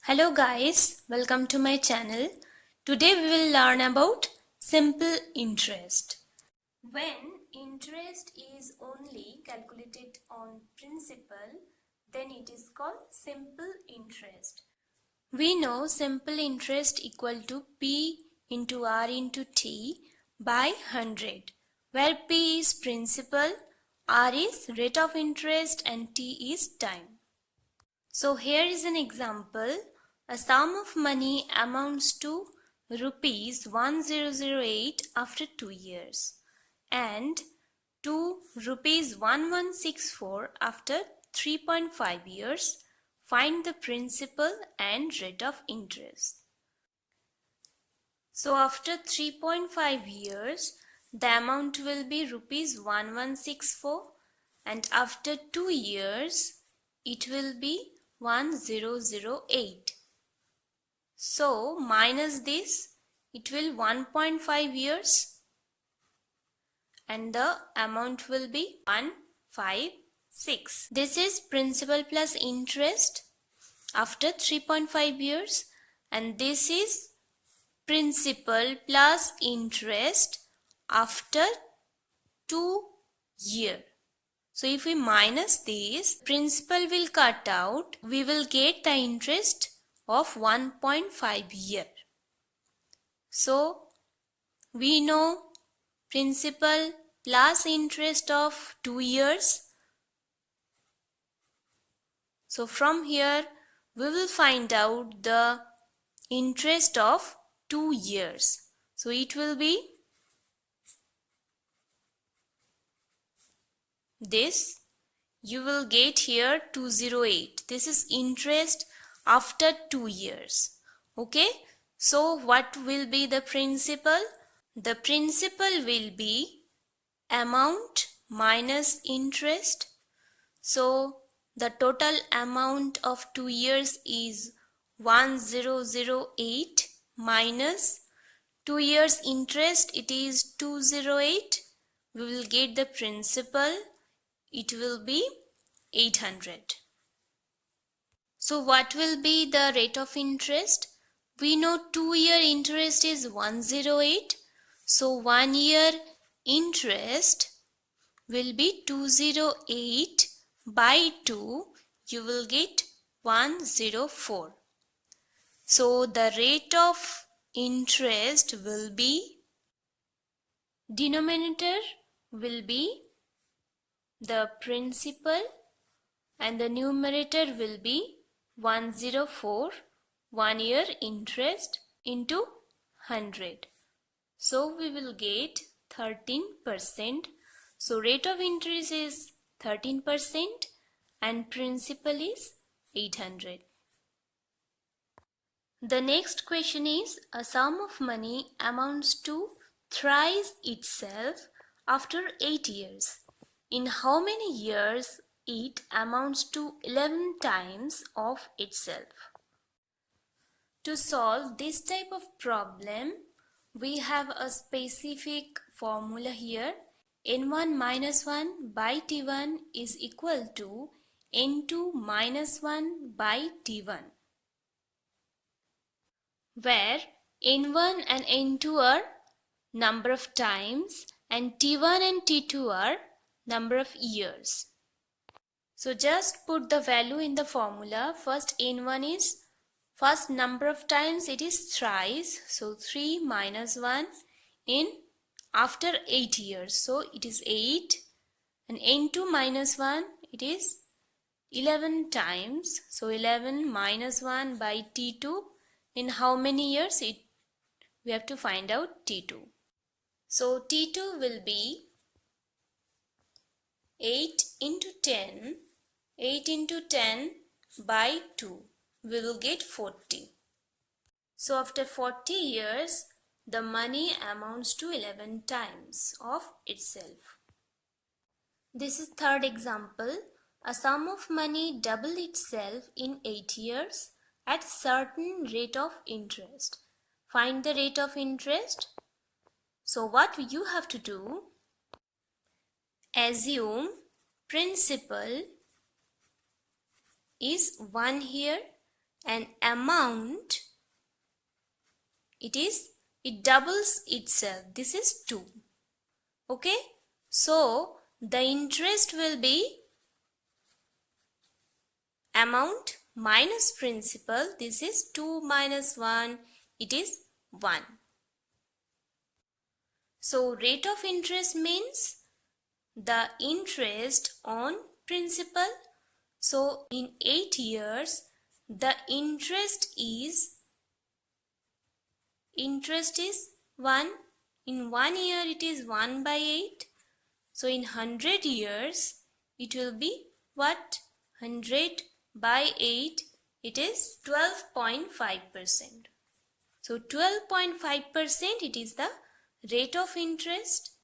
Hello guys, welcome to my channel. Today we will learn about simple interest. When interest is only calculated on principal, then it is called simple interest. We know simple interest equal to P into R into T by 100, where P is principal, R is rate of interest and T is time. So here is an example. A sum of money amounts to rupees 1008 after 2 years and to rupees 1164 after 3.5 years. Find the principal and rate of interest. So after 3.5 years, the amount will be rupees 1164 and after 2 years, it will be 1008. So minus this, it will 1.5 years and the amount will be 156. This is principal plus interest after 3.5 years and this is principal plus interest after 2 years. So if we minus this, principal will cut out, we will get the interest of 1.5 year. So we know principal plus interest of 2 years. So from here we will find out the interest of 2 years. So it will be this. You will get here 208. This is interest after 2 years. Okay. So what will be the principal? The principal will be amount minus interest. So the total amount of 2 years is 1008 minus 2 years interest, it is 208. We will get the principal, it will be 800. So what will be the rate of interest? We know 2-year interest is 108. So 1 year interest will be 208 by 2. You will get 104. So the rate of interest will be, denominator will be the principal and the numerator will be 104, 1 year interest into 100. So we will get 13%. So rate of interest is 13% and principal is 800. The next question is, a sum of money amounts to thrice itself after 8 years. In how many years it amounts to 11 times of itself? To solve this type of problem, we have a specific formula here. N1 minus 1 by T1 is equal to N2 minus 1 by T1, where N1 and N2 are number of times and T1 and T2 are number of years. So just put the value in the formula. First N1 is first number of times, it is thrice. So 3 minus 1 in after 8 years. So it is 8. And N2 minus 1, it is 11 times. So 11 minus 1 by T2. In how many years? We have to find out T2. So T2 will be 8 into 10. 8 into 10 by 2. We will get 40. So after 40 years, the money amounts to 11 times of itself. This is third example. A sum of money double itself in 8 years at certain rate of interest. Find the rate of interest. So what you have to do? Assume principal is 1 here an amount, it doubles itself. This is 2. Okay, so the interest will be amount minus principal. This is 2 minus 1, it is 1. So rate of interest means the interest on principal. So in 8 years the interest is 1. In 1 year it is 1 by 8. So in 100 years it will be what? 100 by 8, it is 12.5%. So 12.5% it is the rate of interest.